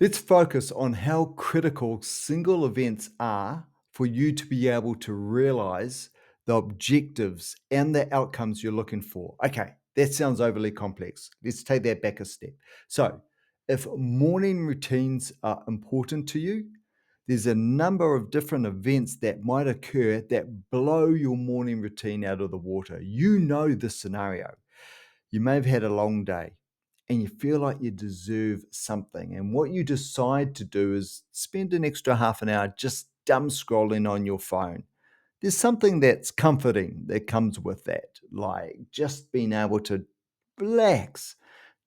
Let's focus on how critical single events are for you to be able to realize the objectives and the outcomes you're looking for. Okay, that sounds overly complex. Let's take that back a step. So, if morning routines are important to you, there's a number of different events that might occur that blow your morning routine out of the water. You know this scenario. You may have had a long day and you feel like you deserve something. And what you decide to do is spend an extra half an hour just dumb scrolling on your phone. There's something that's comforting that comes with that, like just being able to relax,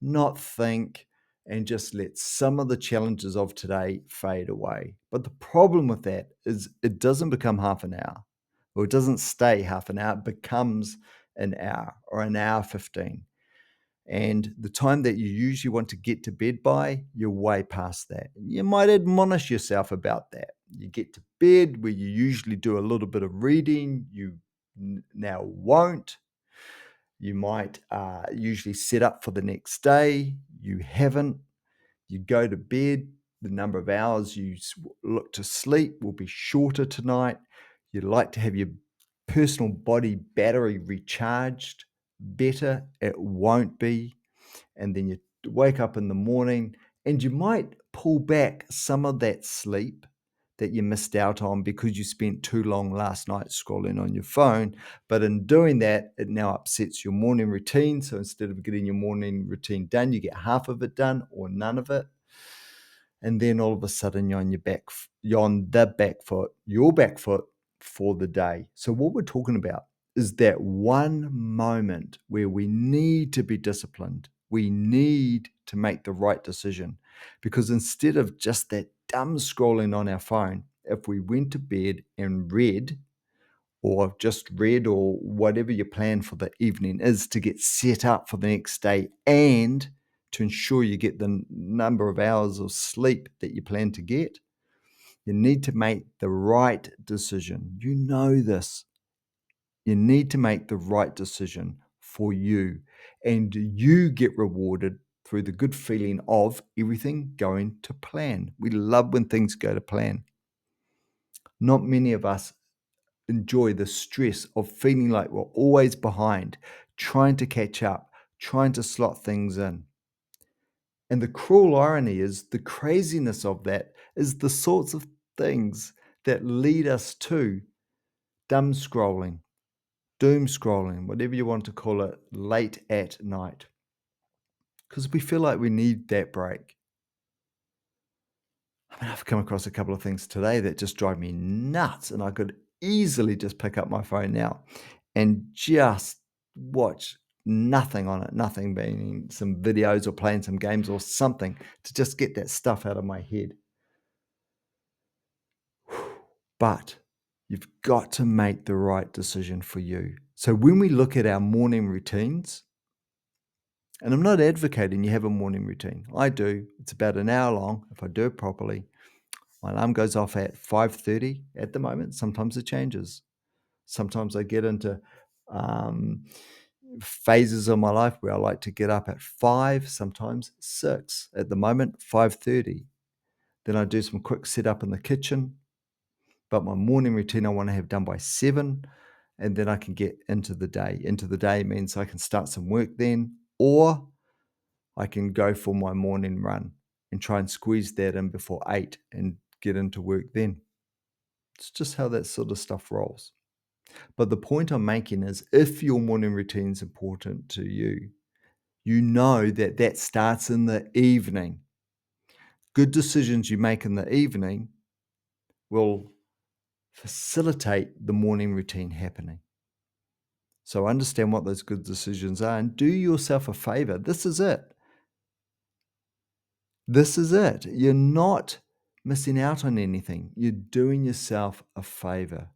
not think, and just let some of the challenges of today fade away. But the problem with that is it doesn't become half an hour, or it doesn't stay half an hour, it becomes an hour or an hour 15. And the time that you usually want to get to bed by, you're way past that. You might admonish yourself about that. You get to bed where you usually do a little bit of reading, you now won't. You might usually set up for the next day, you haven't. You go to bed, the number of hours you look to sleep will be shorter tonight. You'd like to have your personal body battery recharged better, it won't be. And then you wake up in the morning and you might pull back some of that sleep that you missed out on because you spent too long last night scrolling on your phone. But in doing that, it now upsets your morning routine. So instead of getting your morning routine done, you get half of it done or none of it. And then all of a sudden you're on you're on the back foot, your back foot for the day. So what we're talking about is that one moment where we need to be disciplined. We need to make the right decision because instead of just that dumb scrolling on our phone, if we went to bed and read or just read or whatever your plan for the evening is to get set up for the next day and to ensure you get the number of hours of sleep that you plan to get, you need to make the right decision. You know this. You need to make the right decision for you, and you get rewarded through the good feeling of everything going to plan. We love when things go to plan. Not many of us enjoy the stress of feeling like we're always behind, trying to catch up, trying to slot things in. And the cruel irony is the craziness of that is the sorts of things that lead us to dumb scrolling, doom scrolling, whatever you want to call it, late at night. Because we feel like we need that break. I mean, I've come across a couple of things today that just drive me nuts, and I could easily just pick up my phone now and just watch nothing on it, nothing being some videos or playing some games or something to just get that stuff out of my head. But you've got to make the right decision for you. So when we look at our morning routines, and I'm not advocating you have a morning routine. I do. It's about an hour long if I do it properly. My alarm goes off at 5:30 at the moment. Sometimes it changes. Sometimes I get into um, phases of my life where I like to get up at 5, sometimes 6. At the moment, 5:30. Then I do some quick setup in the kitchen. But my morning routine I want to have done by 7, and then I can get into the day. Into the day means I can start some work then, or I can go for my morning run and try and squeeze that in before 8 and get into work then. It's just how that sort of stuff rolls. But the point I'm making is if your morning routine is important to you, you know that that starts in the evening. Good decisions you make in the evening will facilitate the morning routine happening. So understand what those good decisions are and do yourself a favor. This is it. This is it. You're not missing out on anything. You're doing yourself a favor.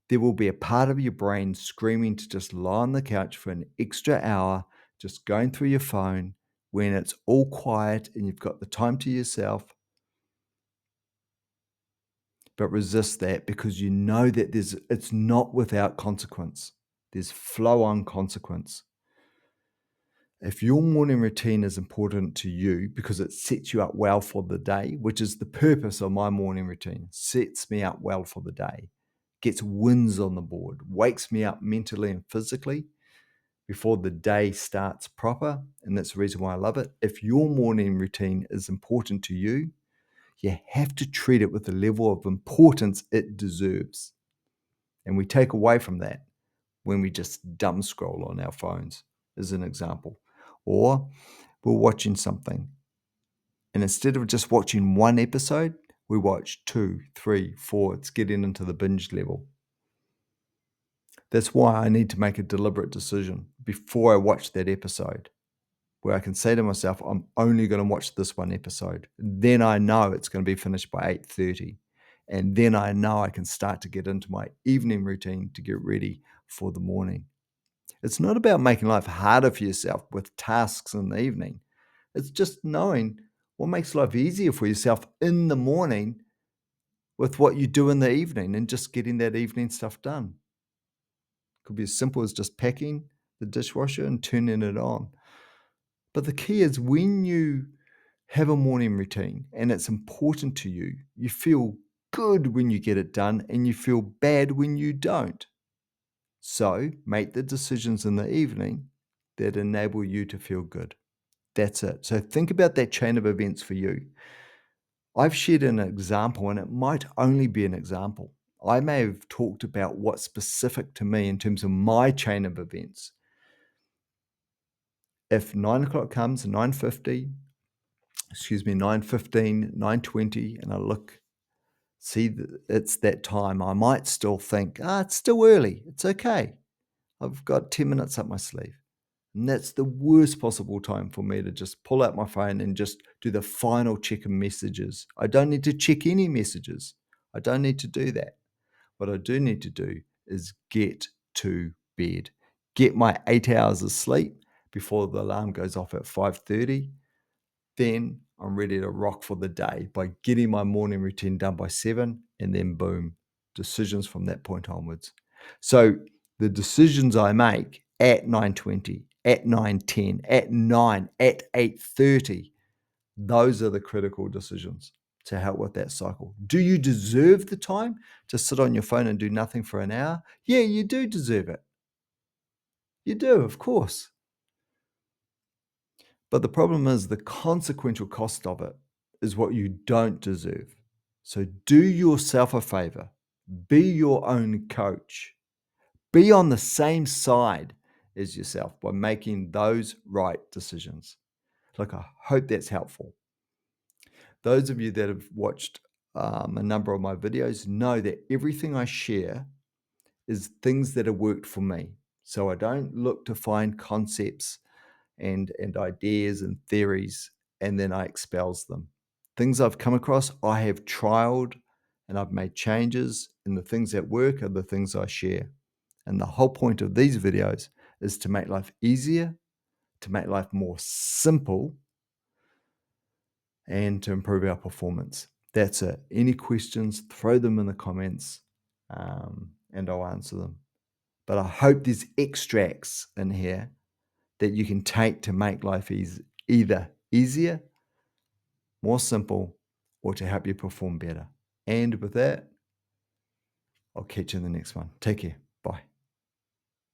There will be a part of your brain screaming to just lie on the couch for an extra hour, just going through your phone when it's all quiet and you've got the time to yourself. But resist that because you know that it's not without consequence. There's flow on consequence. If your morning routine is important to you because it sets you up well for the day, which is the purpose of my morning routine, sets me up well for the day, gets wins on the board, wakes me up mentally and physically before the day starts proper, and that's the reason why I love it. If your morning routine is important to you, you have to treat it with the level of importance it deserves. And we take away from that when we just dumb scroll on our phones, as an example. Or we're watching something, and instead of just watching one episode, we watch 2, 3, 4. It's getting into the binge level. That's why I need to make a deliberate decision before I watch that episode, where I can say to myself, I'm only going to watch this one episode. Then I know it's going to be finished by 8:30. And then I know I can start to get into my evening routine to get ready for the morning. It's not about making life harder for yourself with tasks in the evening. It's just knowing what makes life easier for yourself in the morning with what you do in the evening and just getting that evening stuff done. Could be as simple as just packing the dishwasher and turning it on. But the key is when you have a morning routine and it's important to you, you feel good when you get it done and you feel bad when you don't. So make the decisions in the evening that enable you to feel good. That's it. So think about that chain of events for you. I've shared an example, and it might only be an example. I may have talked about what's specific to me in terms of my chain of events. If 9 o'clock comes, 9:50, 9:15, 9:20, and I look, see that it's that time, I might still think, it's still early. It's okay. I've got 10 minutes up my sleeve. And that's the worst possible time for me to just pull out my phone and just do the final check of messages. I don't need to check any messages. I don't need to do that. What I do need to do is get to bed, get my 8 hours of sleep before the alarm goes off at 5:30. Then I'm ready to rock for the day by getting my morning routine done by 7, and then boom, decisions from that point onwards. So the decisions I make at 9:20, at 9:10, at 9, at 8:30, those are the critical decisions to help with that cycle. Do you deserve the time to sit on your phone and do nothing for an hour? Yeah, you do deserve it. You do, of course. But the problem is the consequential cost of it is what you don't deserve. So do yourself a favor. Be your own coach. Be on the same side as yourself by making those right decisions. Look, I hope that's helpful. Those of you that have watched a number of my videos know that everything I share is things that have worked for me. So I don't look to find concepts and ideas and theories, and then I espouse them. Things I've come across, I have trialed and I've made changes, and the things that work are the things I share. And the whole point of these videos is to make life easier, to make life more simple, and to improve our performance. That's it. Any questions, throw them in the comments, and I'll answer them. But I hope there's extracts in here that you can take to make life either easier, more simple, or to help you perform better. And with that, I'll catch you in the next one. Take care.